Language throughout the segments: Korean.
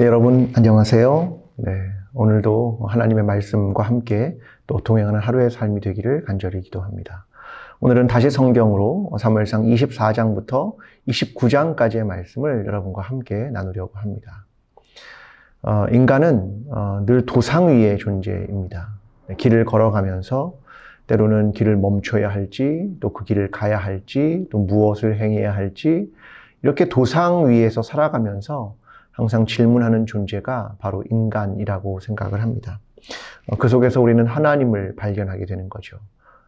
네, 여러분 안녕하세요. 네, 오늘도 하나님의 말씀과 함께 또 동행하는 하루의 삶이 되기를 간절히 기도합니다. 오늘은 다시 성경으로 사무엘상 24장부터 29장까지의 말씀을 여러분과 함께 나누려고 합니다. 인간은 늘 도상 위의 존재입니다. 길을 걸어가면서 때로는 길을 멈춰야 할지, 또 그 길을 가야 할지, 또 무엇을 행해야 할지, 이렇게 도상 위에서 살아가면서 항상 질문하는 존재가 바로 인간이라고 생각을 합니다. 그 속에서 우리는 하나님을 발견하게 되는 거죠.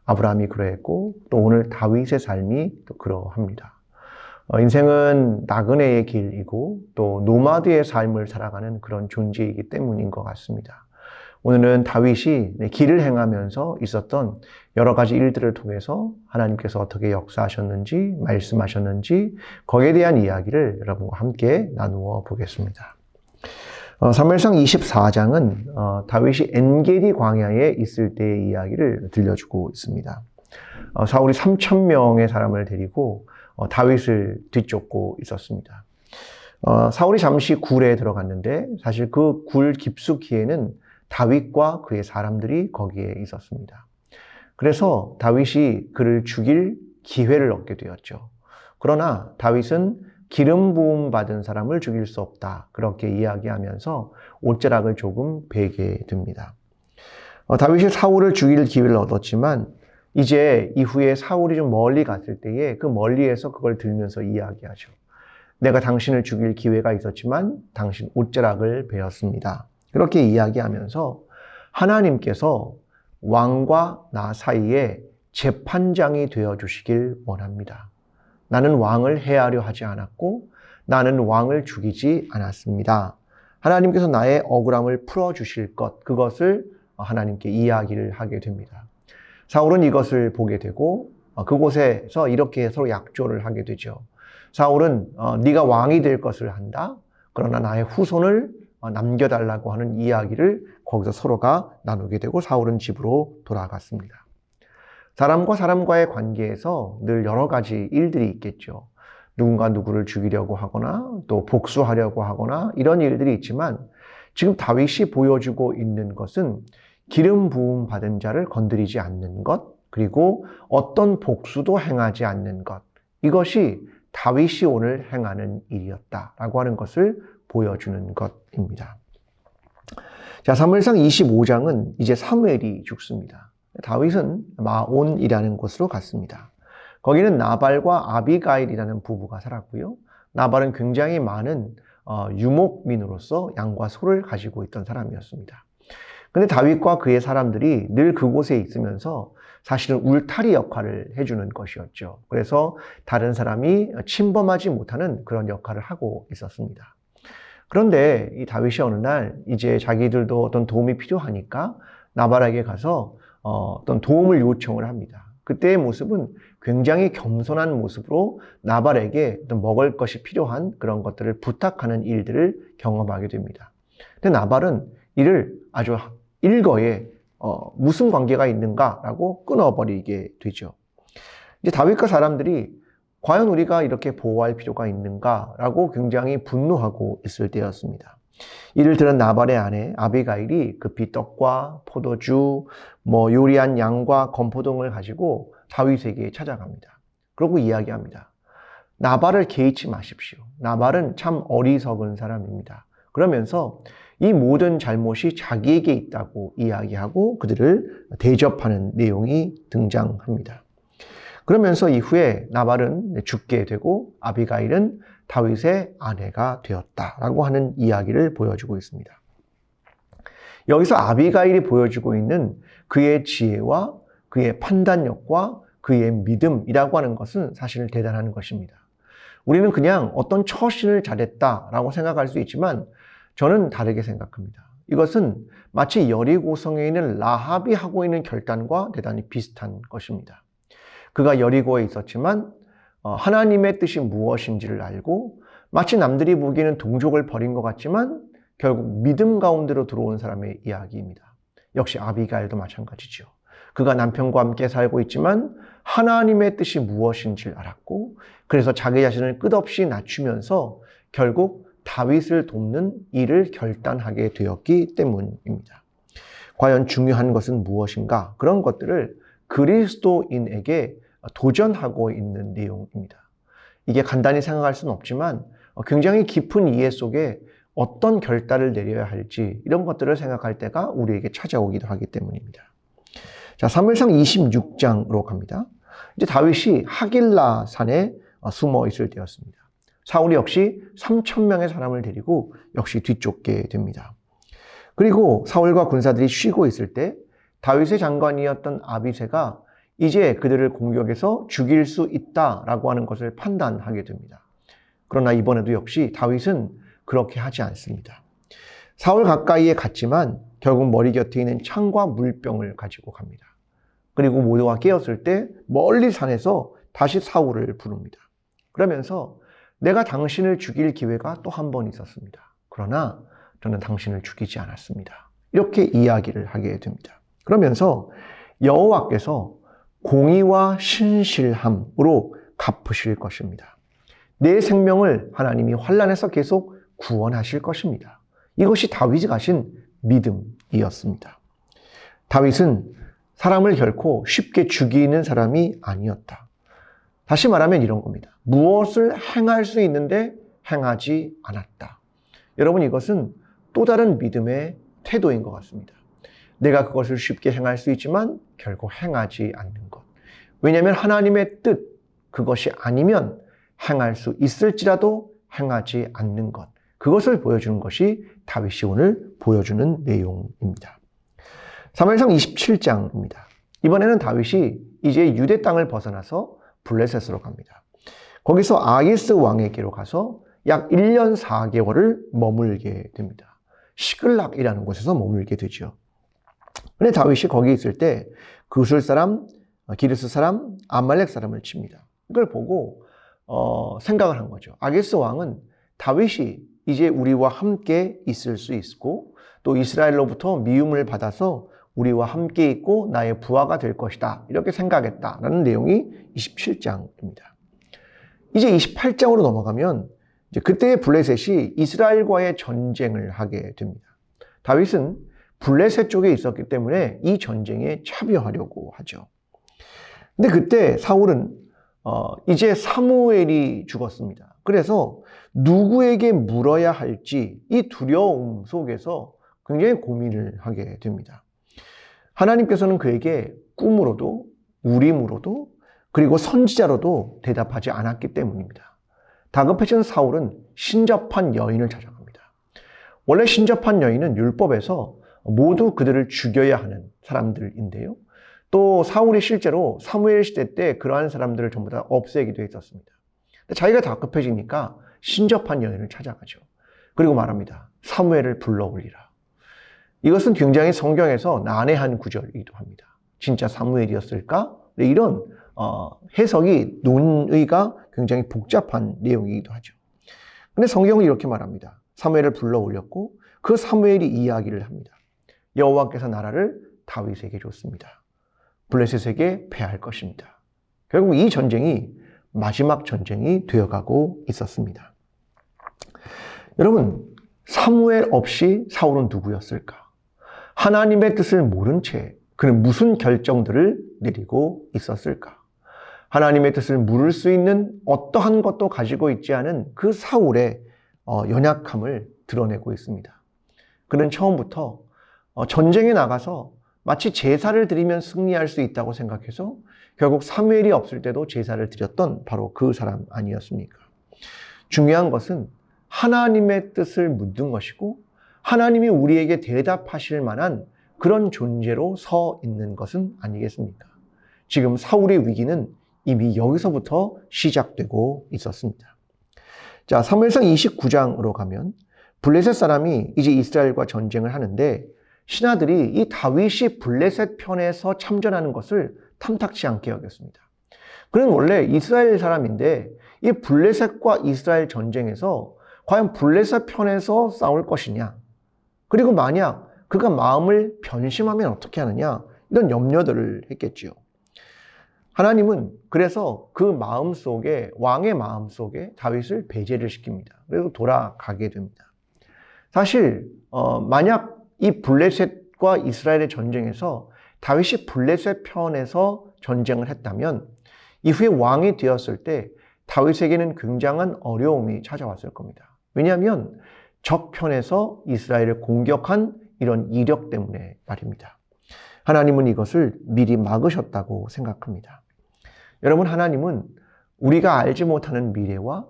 아브라함이 그러했고 또 오늘 다윗의 삶이 또 그러합니다. 인생은 나그네의 길이고 또 노마드의 삶을 살아가는 그런 존재이기 때문인 것 같습니다. 오늘은 다윗이 길을 행하면서 있었던 여러 가지 일들을 통해서 하나님께서 어떻게 역사하셨는지, 말씀하셨는지 거기에 대한 이야기를 여러분과 함께 나누어 보겠습니다. 사무엘상 24장은 다윗이 엔게디 광야에 있을 때의 이야기를 들려주고 있습니다. 사울이 3,000명의 사람을 데리고 다윗을 뒤쫓고 있었습니다. 사울이 잠시 굴에 들어갔는데 사실 그 굴 깊숙이에는 다윗과 그의 사람들이 거기에 있었습니다. 그래서 다윗이 그를 죽일 기회를 얻게 되었죠. 그러나 다윗은 기름 부음 받은 사람을 죽일 수 없다. 그렇게 이야기하면서 옷자락을 조금 베게 됩니다. 다윗이 사울을 죽일 기회를 얻었지만 이제 이후에 사울이 좀 멀리 갔을 때에 그 멀리에서 그걸 들면서 이야기하죠. 내가 당신을 죽일 기회가 있었지만 당신 옷자락을 베었습니다. 그렇게 이야기하면서 하나님께서 왕과 나 사이에 재판장이 되어주시길 원합니다. 나는 왕을 해하려 하지 않았고 나는 왕을 죽이지 않았습니다. 하나님께서 나의 억울함을 풀어주실 것, 그것을 하나님께 이야기를 하게 됩니다. 사울은 이것을 보게 되고 그곳에서 이렇게 서로 약조를 하게 되죠. 사울은 네가 왕이 될 것을 한다. 그러나 나의 후손을 남겨달라고 하는 이야기를 거기서 서로가 나누게 되고 사울은 집으로 돌아갔습니다. 사람과 사람과의 관계에서 늘 여러 가지 일들이 있겠죠. 누군가 누구를 죽이려고 하거나 또 복수하려고 하거나 이런 일들이 있지만 지금 다윗이 보여주고 있는 것은 기름 부음 받은 자를 건드리지 않는 것, 그리고 어떤 복수도 행하지 않는 것, 이것이 다윗이 오늘 행하는 일이었다라고 하는 것을 보여주는 것입니다. 자, 사무엘상 25장은 이제 사무엘이 죽습니다. 다윗은 마온이라는 곳으로 갔습니다. 거기는 나발과 아비가일이라는 부부가 살았고요. 나발은 굉장히 많은 유목민으로서 양과 소를 가지고 있던 사람이었습니다. 근데 다윗과 그의 사람들이 늘 그곳에 있으면서 사실은 울타리 역할을 해주는 것이었죠. 그래서 다른 사람이 침범하지 못하는 그런 역할을 하고 있었습니다. 그런데 이 다윗이 어느 날 이제 자기들도 어떤 도움이 필요하니까 나발에게 가서 어떤 도움을 요청을 합니다. 그때의 모습은 굉장히 겸손한 모습으로 나발에게 어떤 먹을 것이 필요한 그런 것들을 부탁하는 일들을 경험하게 됩니다. 근데 나발은 이를 아주 일거에 무슨 관계가 있는가라고 끊어버리게 되죠. 이제 다윗과 사람들이 과연 우리가 이렇게 보호할 필요가 있는가라고 굉장히 분노하고 있을 때였습니다. 이를 들은 나발의 아내 아비가일이 급히 떡과 포도주, 요리한 양과 건포도를 가지고 다윗에게 찾아갑니다. 그러고 이야기합니다. 나발을 개의치 마십시오. 나발은 참 어리석은 사람입니다. 그러면서 이 모든 잘못이 자기에게 있다고 이야기하고 그들을 대접하는 내용이 등장합니다. 그러면서 이후에 나발은 죽게 되고 아비가일은 다윗의 아내가 되었다라고 하는 이야기를 보여주고 있습니다. 여기서 아비가일이 보여주고 있는 그의 지혜와 그의 판단력과 그의 믿음이라고 하는 것은 사실 대단한 것입니다. 우리는 그냥 어떤 처신을 잘했다라고 생각할 수 있지만 저는 다르게 생각합니다. 이것은 마치 여리고성에 있는 라합이 하고 있는 결단과 대단히 비슷한 것입니다. 그가 여리고에 있었지만 하나님의 뜻이 무엇인지를 알고 마치 남들이 보기에는 동족을 버린 것 같지만 결국 믿음 가운데로 들어온 사람의 이야기입니다. 역시 아비가일도 마찬가지죠. 그가 남편과 함께 살고 있지만 하나님의 뜻이 무엇인지를 알았고 그래서 자기 자신을 끝없이 낮추면서 결국 다윗을 돕는 일을 결단하게 되었기 때문입니다. 과연 중요한 것은 무엇인가? 그런 것들을 그리스도인에게 도전하고 있는 내용입니다. 이게 간단히 생각할 수는 없지만 굉장히 깊은 이해 속에 어떤 결단을 내려야 할지 이런 것들을 생각할 때가 우리에게 찾아오기도 하기 때문입니다. 자, 사무엘상 26장으로 갑니다. 이제 다윗이 하길라 산에 숨어 있을 때였습니다. 사울이 역시 3,000명의 사람을 데리고 역시 뒤쫓게 됩니다. 그리고 사울과 군사들이 쉬고 있을 때 다윗의 장관이었던 아비새가 이제 그들을 공격해서 죽일 수 있다라고 하는 것을 판단하게 됩니다. 그러나 이번에도 역시 다윗은 그렇게 하지 않습니다. 사울 가까이에 갔지만 결국 머리 곁에 있는 창과 물병을 가지고 갑니다. 그리고 모두가 깨었을 때 멀리 산에서 다시 사울을 부릅니다. 그러면서 내가 당신을 죽일 기회가 또 한 번 있었습니다. 그러나 저는 당신을 죽이지 않았습니다. 이렇게 이야기를 하게 됩니다. 그러면서 여호와께서 공의와 신실함으로 갚으실 것입니다. 내 생명을 하나님이 환난에서 계속 구원하실 것입니다. 이것이 다윗이 가신 믿음이었습니다. 다윗은 사람을 결코 쉽게 죽이는 사람이 아니었다. 다시 말하면 이런 겁니다. 무엇을 행할 수 있는데 행하지 않았다. 여러분, 이것은 또 다른 믿음의 태도인 것 같습니다. 내가 그것을 쉽게 행할 수 있지만 결국 행하지 않는 것. 왜냐하면 하나님의 뜻, 그것이 아니면 행할 수 있을지라도 행하지 않는 것. 그것을 보여주는 것이 다윗이 오늘 보여주는 내용입니다. 사무엘상 27장입니다. 이번에는 다윗이 이제 유대 땅을 벗어나서 블레셋으로 갑니다. 거기서 아기스 왕에게로 가서 약 1년 4개월을 머물게 됩니다. 시글락이라는 곳에서 머물게 되죠. 근데 다윗이 거기 있을 때 그술 사람, 기르스 사람, 아말렉 사람을 칩니다. 이걸 보고 생각을 한 거죠. 아기스 왕은 다윗이 이제 우리와 함께 있을 수 있고 또 이스라엘로부터 미움을 받아서 우리와 함께 있고 나의 부하가 될 것이다. 이렇게 생각했다라는 내용이 27장입니다. 이제 28장으로 넘어가면 이제 그때의 블레셋이 이스라엘과의 전쟁을 하게 됩니다. 다윗은 블레셋 쪽에 있었기 때문에 이 전쟁에 참여하려고 하죠. 근데 그때 사울은 이제 사무엘이 죽었습니다. 그래서 누구에게 물어야 할지 이 두려움 속에서 굉장히 고민을 하게 됩니다. 하나님께서는 그에게 꿈으로도 우림으로도 그리고 선지자로도 대답하지 않았기 때문입니다. 다급해진 사울은 신접한 여인을 찾아갑니다. 원래 신접한 여인은 율법에서 모두 그들을 죽여야 하는 사람들인데요. 또 사울이 실제로 사무엘 시대 때 그러한 사람들을 전부 다 없애기도 했었습니다. 자기가 다급해지니까 신접한 여인을 찾아가죠. 그리고 말합니다. 사무엘을 불러올리라. 이것은 굉장히 성경에서 난해한 구절이기도 합니다. 진짜 사무엘이었을까? 이런 해석이 논의가 굉장히 복잡한 내용이기도 하죠. 근데 성경은 이렇게 말합니다. 사무엘을 불러올렸고 그 사무엘이 이야기를 합니다. 여호와께서 나라를 다윗에게 줬습니다. 블레셋에게 패할 것입니다. 결국 이 전쟁이 마지막 전쟁이 되어가고 있었습니다. 여러분, 사무엘 없이 사울은 누구였을까? 하나님의 뜻을 모른 채 그는 무슨 결정들을 내리고 있었을까? 하나님의 뜻을 물을 수 있는 어떠한 것도 가지고 있지 않은 그 사울의 연약함을 드러내고 있습니다. 그는 처음부터 전쟁에 나가서 마치 제사를 드리면 승리할 수 있다고 생각해서 결국 사무엘이 없을 때도 제사를 드렸던 바로 그 사람 아니었습니까? 중요한 것은 하나님의 뜻을 묻는 것이고 하나님이 우리에게 대답하실 만한 그런 존재로 서 있는 것은 아니겠습니까? 지금 사울의 위기는 이미 여기서부터 시작되고 있었습니다. 자, 사무엘상 29장으로 가면 블레셋 사람이 이제 이스라엘과 전쟁을 하는데 신하들이 이 다윗이 블레셋 편에서 참전하는 것을 탐탁치 않게 여겼습니다. 그는 원래 이스라엘 사람인데 이 블레셋과 이스라엘 전쟁에서 과연 블레셋 편에서 싸울 것이냐? 그리고 만약 그가 마음을 변심하면 어떻게 하느냐? 이런 염려들을 했겠지요. 하나님은 그래서 그 마음속에, 왕의 마음속에 다윗을 배제를 시킵니다. 그래서 돌아가게 됩니다. 사실 만약 이 블레셋과 이스라엘의 전쟁에서 다윗이 블레셋 편에서 전쟁을 했다면 이후에 왕이 되었을 때 다윗에게는 굉장한 어려움이 찾아왔을 겁니다. 왜냐하면 적 편에서 이스라엘을 공격한 이런 이력 때문에 말입니다. 하나님은 이것을 미리 막으셨다고 생각합니다. 여러분, 하나님은 우리가 알지 못하는 미래와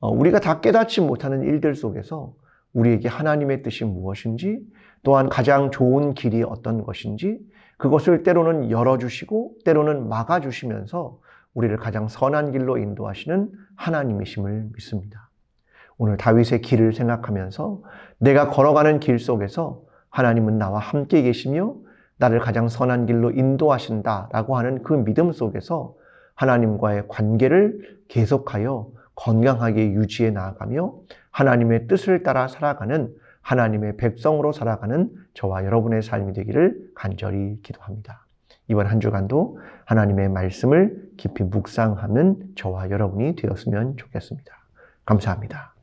우리가 다 깨닫지 못하는 일들 속에서 우리에게 하나님의 뜻이 무엇인지, 또한 가장 좋은 길이 어떤 것인지 그것을 때로는 열어주시고 때로는 막아주시면서 우리를 가장 선한 길로 인도하시는 하나님이심을 믿습니다. 오늘 다윗의 길을 생각하면서 내가 걸어가는 길 속에서 하나님은 나와 함께 계시며 나를 가장 선한 길로 인도하신다라고 하는 그 믿음 속에서 하나님과의 관계를 계속하여 건강하게 유지해 나아가며 하나님의 뜻을 따라 살아가는 하나님의 백성으로 살아가는 저와 여러분의 삶이 되기를 간절히 기도합니다. 이번 한 주간도 하나님의 말씀을 깊이 묵상하는 저와 여러분이 되었으면 좋겠습니다. 감사합니다.